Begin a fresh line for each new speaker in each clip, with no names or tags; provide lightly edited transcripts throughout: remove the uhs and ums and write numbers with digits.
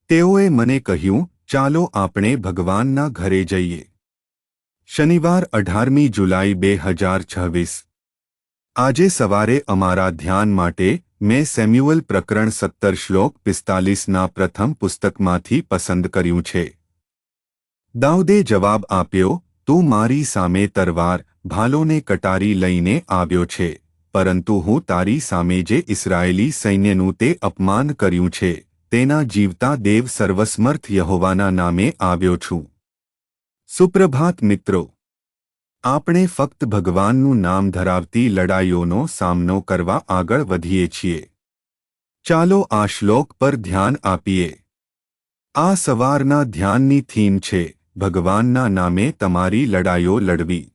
તેઓએ મને કહ્યું, ચાલો આપણે ભગવાનના ઘરે જઈએ. શનિવાર 18મી જુલાઈ 2026. આજે સવારે અમારા ધ્યાન માટે મેં સેમ્યુઅલ પ્રકરણ 17 શ્લોક 45ના પ્રથમ પુસ્તકમાંથી પસંદ કર્યું છે. દાઉદે જવાબ આપ્યો, તું મારી સામે તરવાર, ભાલોને કટારી લઈને આવ્યો છે, પરંતુ હું તારી સામે જે ઇસ્રાયેલી સૈન્યનું તે અપમાન કર્યું છે, તેના જીવતા દેવ સર્વસમર્થ યહોવાના નામે આવ્યો છું. સુપ્રભાત મિત્રો. આપણે ફક્ત ભગવાનનું નામ ધરાવતી લડાઈઓનો સામનો કરવા આગળ વધીએ છીએ. ચાલો આ શ્લોક પર ધ્યાન આપીએ. આ સવારના ધ્યાનની થીમ છે, ભગવાનના નામે તમારી લડાઈઓ લડવી.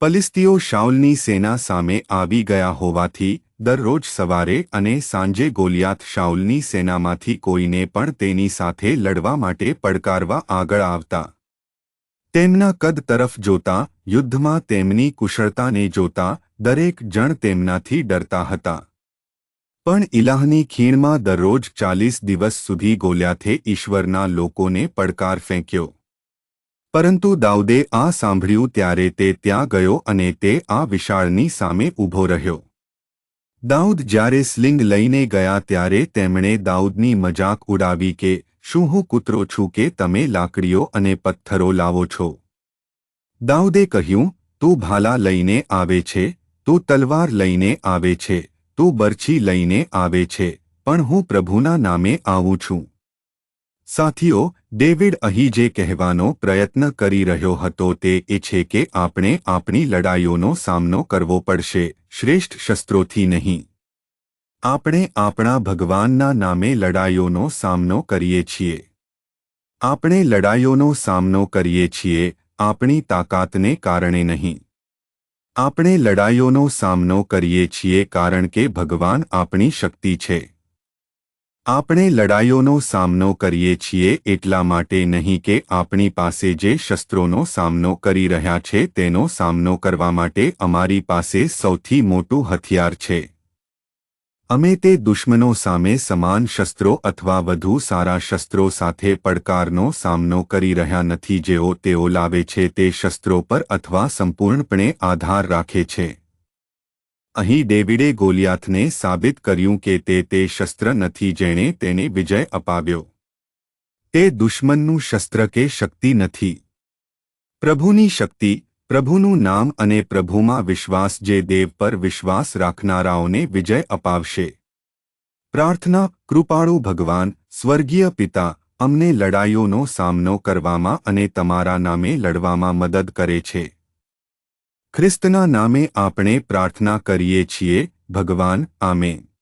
ફલિસ્તીઓ શાઉલની સેના સામે આવી ગયા હોવાથી દરરોજ સવારે અને સાંજે ગોલિયાત શાઉલની સેનામાંથી કોઈને પણ તેની સાથે લડવા માટે પડકારવા આગળ આવતા. તેમના કદ તરફ જોતા, યુદ્ધમાં તેમની કુશળતાને જોતા દરેક જણ તેમનાથી ડરતા હતા. પણ ઇલાહની ખીણમાં દરરોજ 40 દિવસ સુધી ગોલિયાથે ઈશ્વરના લોકોને પડકાર ફેંક્યો. પરંતુ દાઉદે આ સાંભળ્યું ત્યારે તે ત્યાં ગયો અને તે આ વિશાળની સામે ઊભો રહ્યો. દાઉદ જ્યારે સ્લિંગ લઈને ગયા ત્યારે તેમણે દાઉદની મજાક ઉડાવી કે શું હું કૂતરો છું કે તમે લાકડીઓ અને પથ્થરો લાવો છો? દાઉદે કહ્યું, તું ભાલા લઈને આવે છે, તું તલવાર લઈને આવે છે, તું બરછી લઈને આવે છે, પણ હું પ્રભુના નામે આવું છું. સાથીઓ, ડેવિડ અહીં જે કહેવાનો પ્રયત્ન કરી રહ્યો હતો તે એ છે કે આપણે આપણી લડાઈઓનો સામનો કરવો પડશે, શ્રેષ્ઠ શસ્ત્રોથી નહીં. આપણે આપણા ભગવાનના નામે લડાઈઓનો સામનો કરીએ છીએ. આપણે લડાઈઓનો સામનો કરીએ છીએ આપણી તાકાતને કારણે નહીં. આપણે લડાઈઓનો સામનો કરીએ છીએ કારણ કે ભગવાન આપણી શક્તિ છે. આપણે લડાઈઓનો સામનો કરીએ છીએ એટલા માટે નહીં કે આપણી પાસે જે શસ્ત્રોનો સામનો કરી રહ્યા છે તેનો સામનો કરવા માટે અમારી પાસે સૌથી મોટું હથિયાર છે. અમે તે દુશ્મનો સામે સમાન શસ્ત્રો અથવા વધુ સારા શસ્ત્રો સાથે પડકારનો સામનો કરી રહ્યા નથી જેઓ તેઓ લાવે છે તે શસ્ત્રો પર અથવા સંપૂર્ણપણે આધાર રાખે છે. અહીં ડેવિડે ગોલિયાથને સાબિત કર્યું કે તે શસ્ત્ર નથી જેણે તેને વિજય અપાવ્યો. તે દુશ્મનનું શસ્ત્ર કે શક્તિ નથી. પ્રભુની શક્તિ, પ્રભુનું નામ અને પ્રભુમાં વિશ્વાસ જે દેવ પર વિશ્વાસ રાખનારાઓને વિજય અપાવશે. પ્રાર્થના. કૃપાળુ ભગવાન, સ્વર્ગીય પિતા, અમને લડાઈઓનો સામનો કરવામાં અને તમારા નામે લડવામાં મદદ કરે છે. ખ્રિસ્તના નામે આપણે પ્રાર્થના કરીએ છીએ, ભગવાન. આમેન.